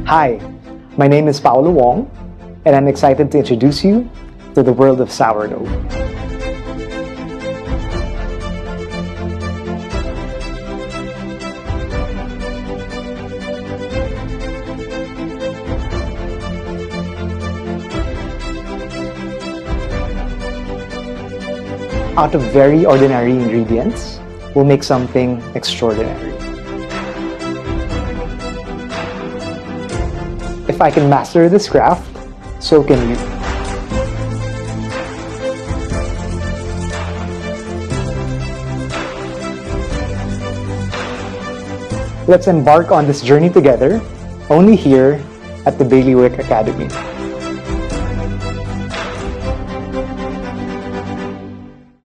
Hi, my name is Paolo Wong, and I'm excited to introduce you to the world of sourdough. Out of very ordinary ingredients, we'll make something extraordinary. If I can master this craft, so can you. Let's embark on this journey together, only here at the Bailiwick Academy.